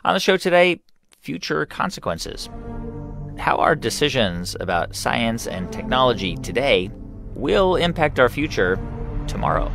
On the show today, future consequences. How our decisions about science and technology today will impact our future tomorrow.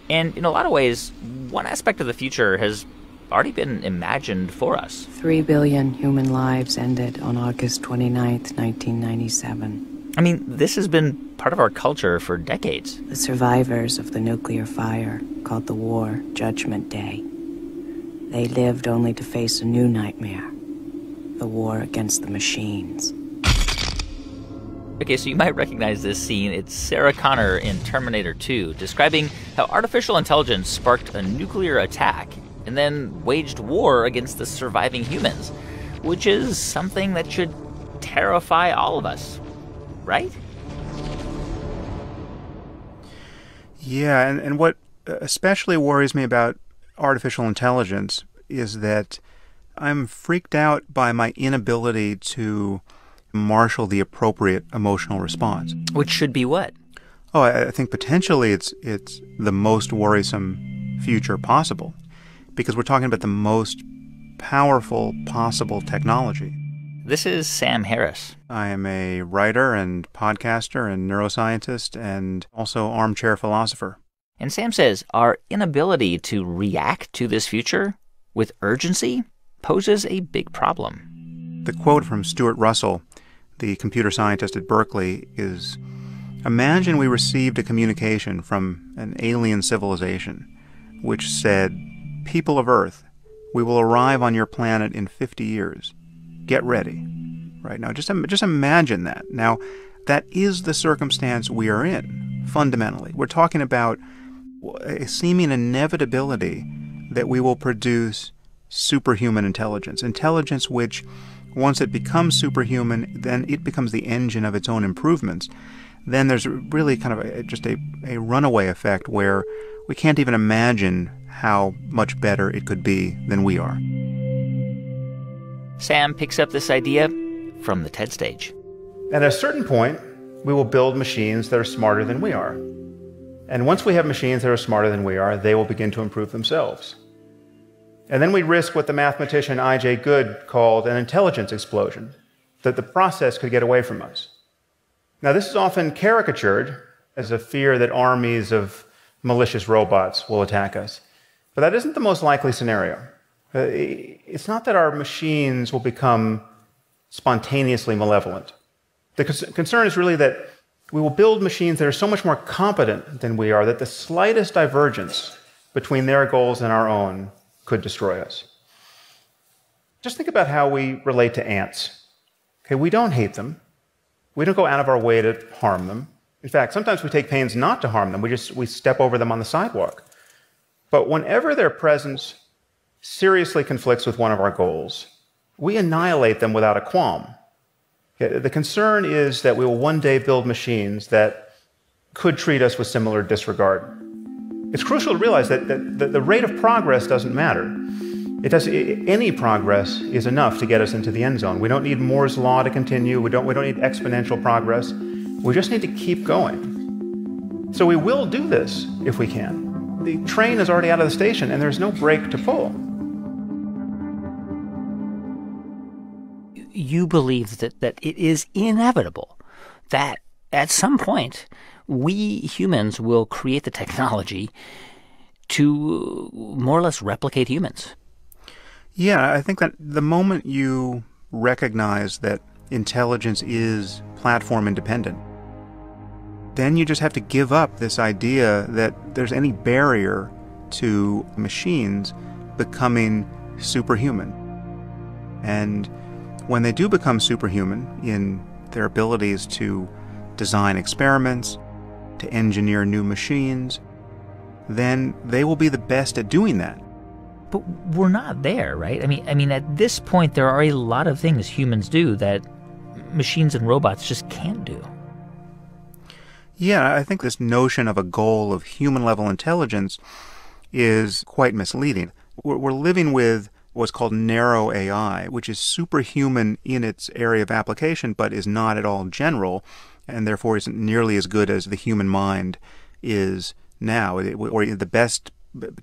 And in a lot of ways, one aspect of the future has already been imagined for us. 3 billion human lives ended on August 29th, 1997. I mean, this has been part of our culture for decades. The survivors of the nuclear fire called the war Judgment Day. They lived only to face a new nightmare, the war against the machines. Okay, so you might recognize this scene. It's Sarah Connor in Terminator 2, describing how artificial intelligence sparked a nuclear attack and then waged war against the surviving humans, which is something that should terrify all of us, right? Yeah, and what especially worries me about artificial intelligence is that I'm freaked out by my inability to marshal the appropriate emotional response. Which should be what? Oh, I think potentially it's the most worrisome future possible, because we're talking about the most powerful possible technology. This is Sam Harris. I am a writer and podcaster and neuroscientist and also armchair philosopher. And Sam says our inability to react to this future with urgency poses a big problem. The quote from Stuart Russell, the computer scientist at Berkeley, is, "Imagine we received a communication from an alien civilization which said, 'People of Earth, we will arrive on your planet in 50 years. Get ready.'" Right now, just imagine that. Now, that is the circumstance we are in, fundamentally. We're talking about a seeming inevitability that we will produce superhuman intelligence which, once it becomes superhuman, then it becomes the engine of its own improvements. Then there's really kind of just a runaway effect where we can't even imagine how much better it could be than we are. Sam picks up this idea from the TED stage. At a certain point, we will build machines that are smarter than we are. And once we have machines that are smarter than we are, they will begin to improve themselves. And then we risk what the mathematician I.J. Good called an intelligence explosion, that the process could get away from us. Now, this is often caricatured as a fear that armies of malicious robots will attack us. But that isn't the most likely scenario. It's not that our machines will become spontaneously malevolent. The concern is really that we will build machines that are so much more competent than we are that the slightest divergence between their goals and our own could destroy us. Just think about how we relate to ants. Okay, we don't hate them. We don't go out of our way to harm them. In fact, sometimes we take pains not to harm them. We step over them on the sidewalk. But whenever their presence seriously conflicts with one of our goals, we annihilate them without a qualm. Okay, the concern is that we will one day build machines that could treat us with similar disregard. It's crucial to realize that the rate of progress doesn't matter. Any progress is enough to get us into the end zone. We don't need Moore's law to continue. We don't need exponential progress. We just need to keep going. So we will do this if we can. The train is already out of the station, and there's no brake to pull. You believe that it is inevitable that at some point we humans will create the technology to more or less replicate humans. Yeah, I think that the moment you recognize that intelligence is platform independent, then you just have to give up this idea that there's any barrier to machines becoming superhuman. And when they do become superhuman in their abilities to design experiments, to engineer new machines, then they will be the best at doing that. But we're not there, right? I mean, at this point, there are a lot of things humans do that machines and robots just can't do. Yeah, I think this notion of a goal of human-level intelligence is quite misleading. We're living with what's called narrow AI, which is superhuman in its area of application, but is not at all general, and therefore isn't nearly as good as the human mind is now, or the best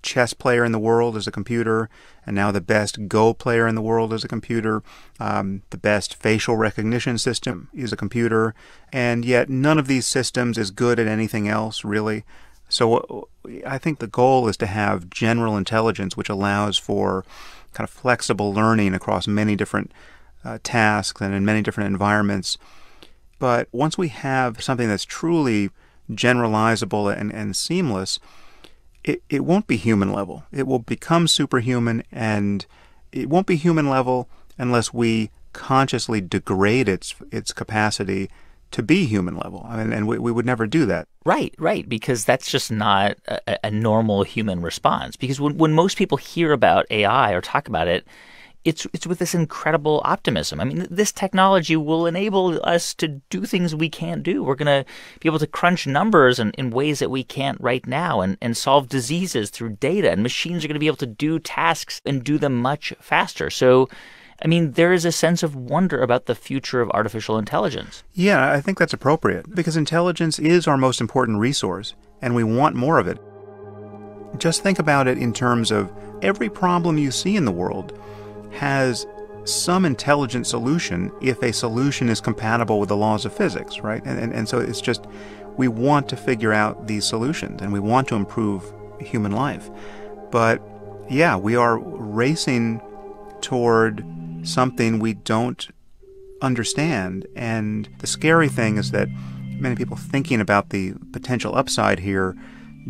chess player in the world is a computer, and now the best Go player in the world is a computer. The best facial recognition system is a computer, and yet none of these systems is good at anything else, really. So I think the goal is to have general intelligence, which allows for kind of flexible learning across many different tasks and in many different environments. But once we have something that's truly generalizable and seamless, it won't be human level. It will become superhuman, and it won't be human level unless we consciously degrade its capacity to be human level. I mean, and we would never do that. Right, because that's just not a normal human response. Because when most people hear about AI or talk about it, it's with this incredible optimism. I mean, this technology will enable us to do things we can't do. We're going to be able to crunch numbers in ways that we can't right now and solve diseases through data. And machines are going to be able to do tasks and do them much faster. So, I mean, there is a sense of wonder about the future of artificial intelligence. Yeah, I think that's appropriate because intelligence is our most important resource, and we want more of it. Just think about it in terms of every problem you see in the world has some intelligent solution if a solution is compatible with the laws of physics, right? And so it's just, we want to figure out these solutions and we want to improve human life. But yeah, we are racing toward something we don't understand. And the scary thing is that many people thinking about the potential upside here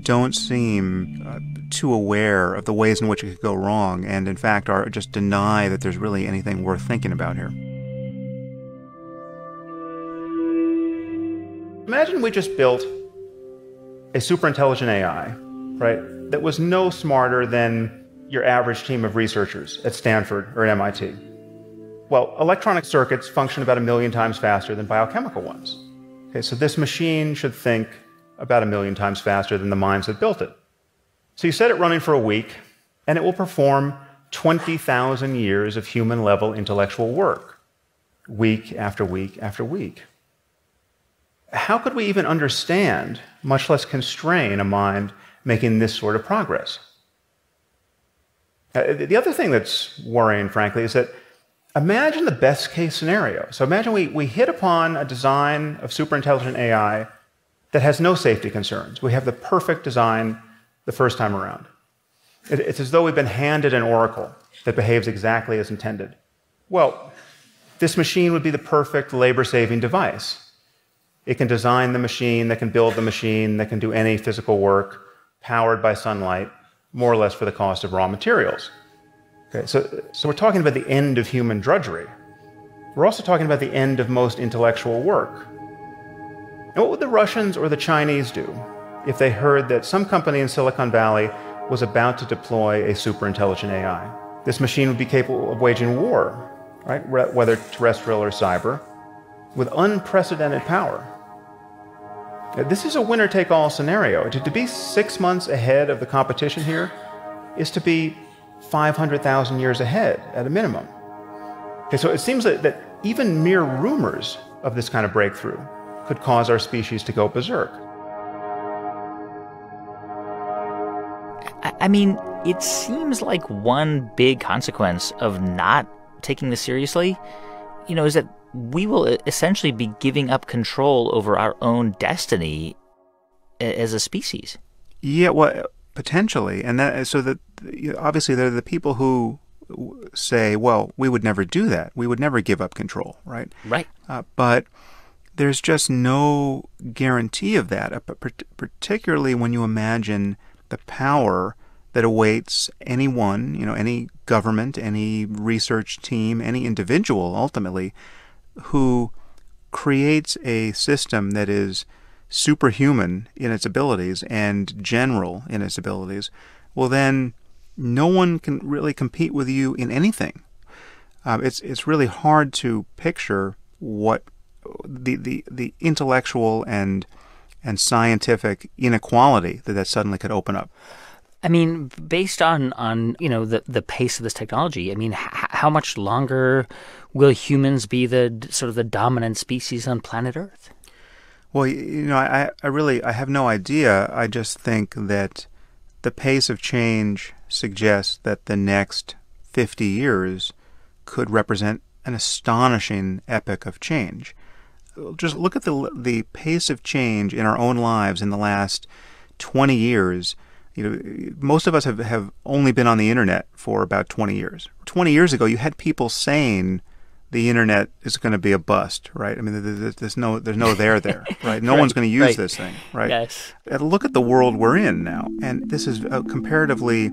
don't seem too aware of the ways in which it could go wrong, and in fact are just deny that there's really anything worth thinking about here. Imagine we just built a super intelligent AI, right, that was no smarter than your average team of researchers at Stanford or MIT. Well, electronic circuits function about 1 million times faster than biochemical ones. Okay, so this machine should think about 1 million times faster than the minds that built it. So you set it running for a week, and it will perform 20,000 years of human-level intellectual work, week after week after week. How could we even understand, much less constrain, a mind making this sort of progress? The other thing that's worrying, frankly, is that imagine the best-case scenario. So imagine we hit upon a design of superintelligent AI that has no safety concerns. We have the perfect design the first time around. It's as though we've been handed an oracle that behaves exactly as intended. Well, this machine would be the perfect labor-saving device. It can design the machine, that can build the machine, that can do any physical work, powered by sunlight, more or less for the cost of raw materials. Okay, so we're talking about the end of human drudgery. We're also talking about the end of most intellectual work. And what would the Russians or the Chinese do if they heard that some company in Silicon Valley was about to deploy a superintelligent AI? This machine would be capable of waging war, right, whether terrestrial or cyber, with unprecedented power. This is a winner-take-all scenario. To be 6 months ahead of the competition here is to be 500,000 years ahead at a minimum. Okay, so it seems that even mere rumors of this kind of breakthrough could cause our species to go berserk. I mean, it seems like one big consequence of not taking this seriously, is that we will essentially be giving up control over our own destiny as a species. Yeah, well, potentially. And obviously there are the people who say, well, we would never do that. We would never give up control, right? Right. But there's just no guarantee of that, particularly when you imagine the power that awaits anyone, any government, any research team, any individual, ultimately, who creates a system that is superhuman in its abilities and general in its abilities. Well, then no one can really compete with you in anything. It's really hard to picture what the intellectual and scientific inequality that suddenly could open up. I mean, based on the pace of this technology, I mean, how much longer will humans be the sort of the dominant species on planet Earth? Well, I have no idea. I just think that the pace of change suggests that the next 50 years could represent an astonishing epoch of change. Just look at the pace of change in our own lives in the last 20 years. Most of us have only been on the internet for about 20 years. 20 years ago, you had people saying the internet is going to be a bust, right? I mean, there's no there, right? No one's going to use this thing, right? Yes. And look at the world we're in now, and this is a comparatively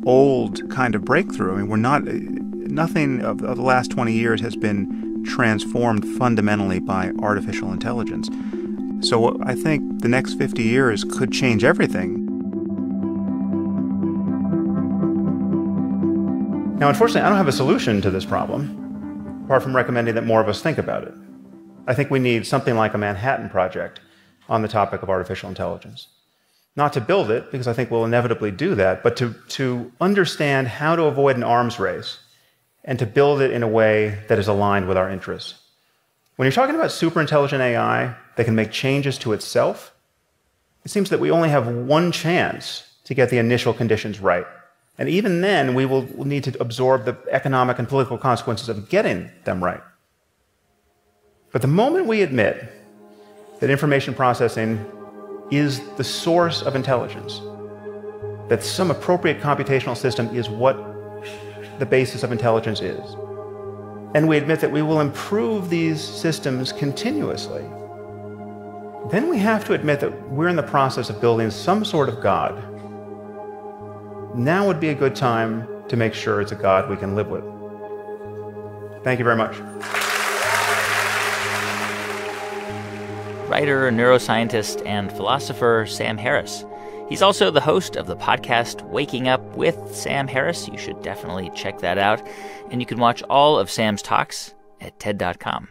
old kind of breakthrough. I mean, nothing of the last 20 years has been transformed fundamentally by artificial intelligence. So I think the next 50 years could change everything. Now, unfortunately, I don't have a solution to this problem, apart from recommending that more of us think about it. I think we need something like a Manhattan Project on the topic of artificial intelligence. Not to build it, because I think we'll inevitably do that, but to understand how to avoid an arms race and to build it in a way that is aligned with our interests. When you're talking about superintelligent AI that can make changes to itself, it seems that we only have one chance to get the initial conditions right. And even then, we will need to absorb the economic and political consequences of getting them right. But the moment we admit that information processing is the source of intelligence, that some appropriate computational system is what the basis of intelligence is, and we admit that we will improve these systems continuously, then we have to admit that we're in the process of building some sort of God. Now would be a good time to make sure it's a God we can live with. Thank you very much. Writer, neuroscientist, and philosopher Sam Harris. He's also the host of the podcast Waking Up with Sam Harris. You should definitely check that out. And you can watch all of Sam's talks at TED.com.